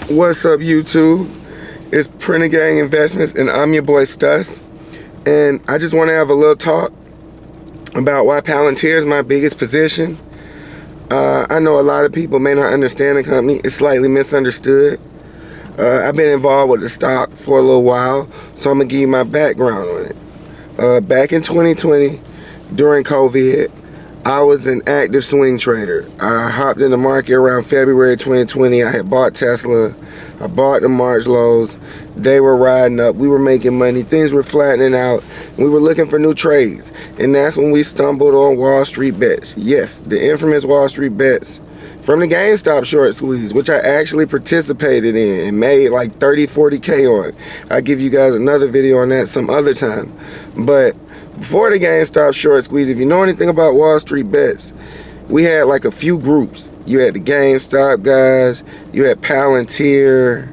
What's up, YouTube? It's Printer Gang Investments, and I'm your boy Stus. And I just want to have a little talk about why Palantir is my biggest position. I know a lot of people may not understand the company. It's slightly misunderstood. I've been involved with the stock for a little while, so I'm going to give you my background on it. Back in 2020, during COVID, I was an active swing trader. I hopped in the market around February 2020. I had bought Tesla. I bought the March lows. They were riding up. We were making money. Things were flattening out. We were looking for new trades. And that's when we stumbled on Wall Street bets. Yes, the infamous Wall Street bets from the GameStop short squeeze, which I actually participated in and made like 30, 40K on. I'll give you guys another video on that some other time. But before the GameStop short squeeze, if you know anything about Wall Street bets, we had like a few groups. You had the GameStop guys, you had Palantir,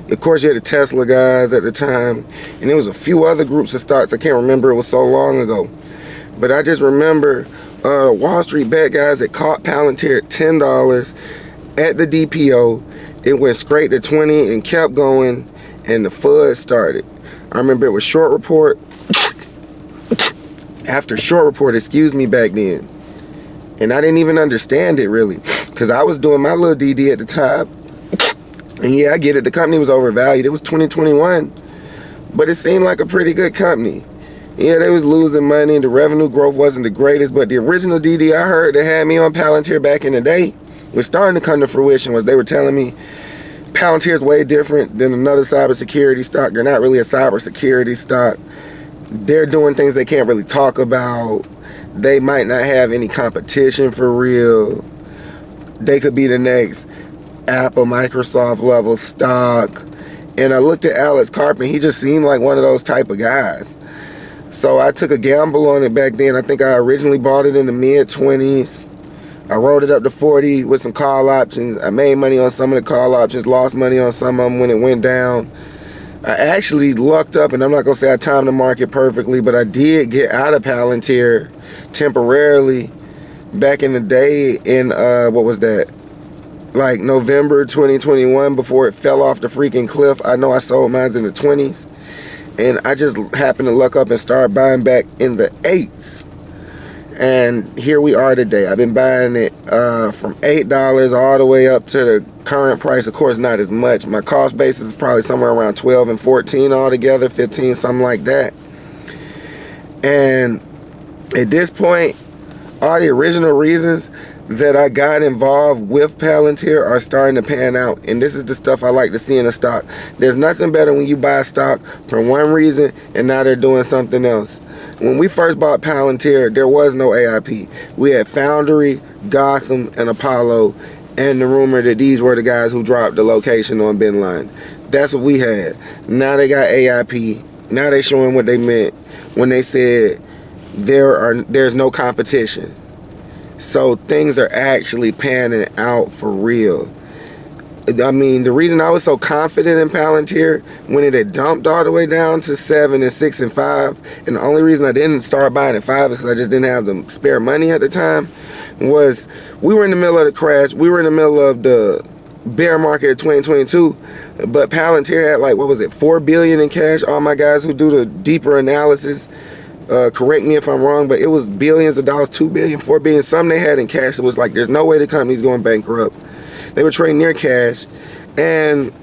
of course you had the Tesla guys at the time, and there was a few other groups of stocks. I can't remember, it was so long ago. But I just remember Wall Street bet guys that caught Palantir at $10 at the DPO. It went straight to 20 and kept going, and the FUD started. I remember it was short report after short report, excuse me, back then. And I didn't even understand it really, because I was doing my little DD at the time. And yeah, I get it, the company was overvalued. It was 2021, but it seemed like a pretty good company. Yeah, they was losing money, the revenue growth wasn't the greatest, but the original DD I heard that had me on Palantir back in the day was starting to come to fruition. Was they were telling me Palantir is way different than another cybersecurity stock. They're not really a cybersecurity stock. They're doing things they can't really talk about. They might not have any competition for real. They could be the next Apple, Microsoft level stock. And I looked at Alex Carpenter. He just seemed like one of those type of guys. So I took a gamble on it back then. I think I originally bought it in the mid-20s. I rolled it up to 40 with some call options. I made money on some of the call options, lost money on some of them when it went down. I actually lucked up, and I'm not going to say I timed the market perfectly, but I did get out of Palantir temporarily back in the day in, what was that? Like November 2021, before it fell off the freaking cliff. I know I sold mine in the 20s, and I just happened to luck up and start buying back in the 8s. And here we are today. I've been buying it from $8 all the way up to the current price. Of course, not as much. My cost basis is probably somewhere around 12 and 14 altogether, 15, something like that. And at this point, all the original reasons that I got involved with Palantir are starting to pan out. And this is the stuff I like to see in a stock. There's nothing better when you buy a stock for one reason and now they're doing something else. When we first bought Palantir, there was no AIP. We had Foundry, Gotham, and Apollo, and the rumor that these were the guys who dropped the location on Bin Laden. That's what we had. Now they got AIP. Now they showing what they meant when they said there's no competition. So things are actually panning out for real. I mean, the reason I was so confident in Palantir when it had dumped all the way down to 7 and 6 and 5, and the only reason I didn't start buying at 5 is because I just didn't have the spare money at the time, was we were in the middle of the crash. We were in the middle of the bear market of 2022, but Palantir had like, what was it, 4 billion in cash. All my guys who do the deeper analysis, correct me if I'm wrong, but it was billions of dollars, 2 billion, 4 billion, some they had in cash. It was like, there's no way the company's going bankrupt. They were trading near cash, and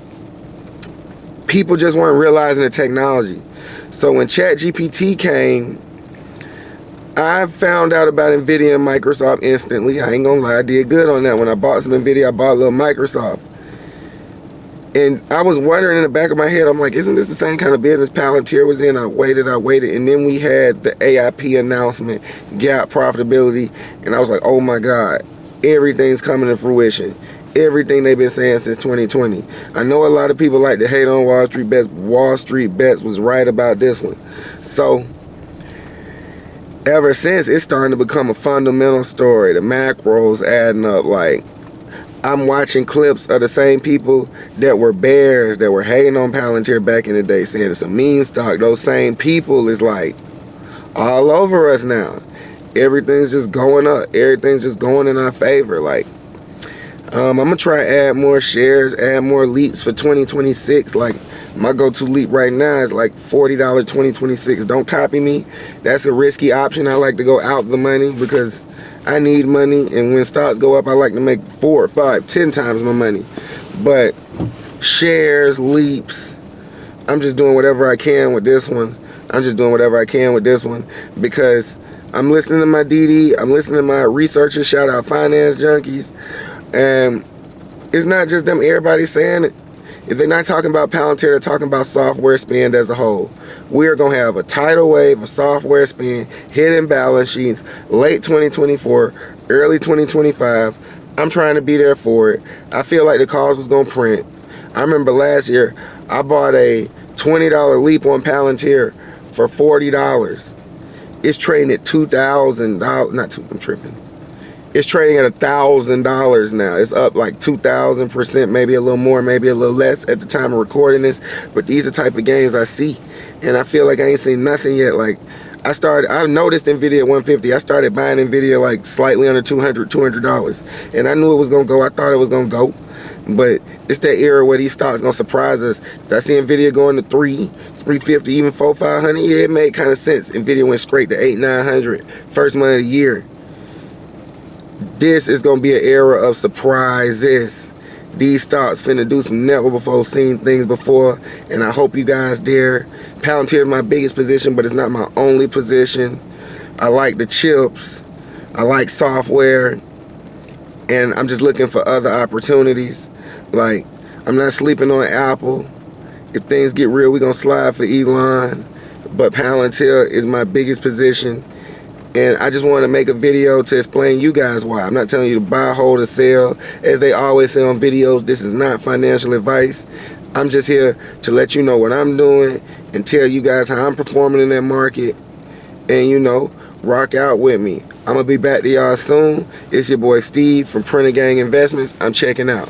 people just weren't realizing the technology. So when ChatGPT came, I found out about NVIDIA and Microsoft instantly. I ain't gonna lie, I did good on that. When I bought some NVIDIA, I bought a little Microsoft. And I was wondering in the back of my head, I'm like, isn't this the same kind of business Palantir was in? I waited, and then we had the AIP announcement, GAAP profitability, and I was like, oh my God, everything's coming to fruition. Everything they've been saying since 2020. I know a lot of people like to hate on Wall Street bets. Wall Street bets was right about this one. So ever since, it's starting to become a fundamental story. The macros adding up. Like, I'm watching clips of the same people that were bears, that were hating on Palantir back in the day, saying it's a meme stock. Those same people is like all over us now. Everything's just going up. Everything's just going in our favor. Like, I'm gonna try add more shares, add more leaps for 2026. Like my go-to leap right now is like $40 2026. Don't copy me. That's a risky option. I like to go out the money because I need money, and when stocks go up, I like to make 4, 5, 10 times my money. But shares, leaps, I'm just doing whatever I can with this one. Because I'm listening to my DD, I'm listening to my researchers, shout out Finance Junkies, and it's not just them, everybody's saying it. If they're not talking about Palantir, they're talking about software spend as a whole. We're going to have a tidal wave of software spend hitting balance sheets late 2024, early 2025. I'm trying to be there for it. I feel like the cause was going to print. I remember last year, I bought a $20 leap on Palantir for $40. It's trading at $2,000. I'm tripping. It's trading at $1,000 now. It's up like 2,000%, maybe a little more, maybe a little less at the time of recording this. But these are the type of gains I see, and I feel like I ain't seen nothing yet. Like I noticed Nvidia at 150. I started buying Nvidia like slightly under $200, and I knew it was gonna go. I thought it was gonna go, but it's that era where these stocks gonna surprise us. I see Nvidia going to 350, even 400, 500. Yeah, it made kind of sense. Nvidia went straight to 800, 900 first month of the year. This is going to be an era of surprises. These stocks finna do some never before seen things before, and I hope you guys dare. Palantir is my biggest position, but it's not my only position. I like the chips. I like software, and I'm just looking for other opportunities. Like, I'm not sleeping on Apple. If things get real, we're going to slide for Elon, but Palantir is my biggest position. And I just want to make a video to explain you guys why. I'm not telling you to buy, hold, or sell. As they always say on videos, this is not financial advice. I'm just here to let you know what I'm doing and tell you guys how I'm performing in that market. And, you know, rock out with me. I'm going to be back to y'all soon. It's your boy Steve from Printer Gang Investments. I'm checking out.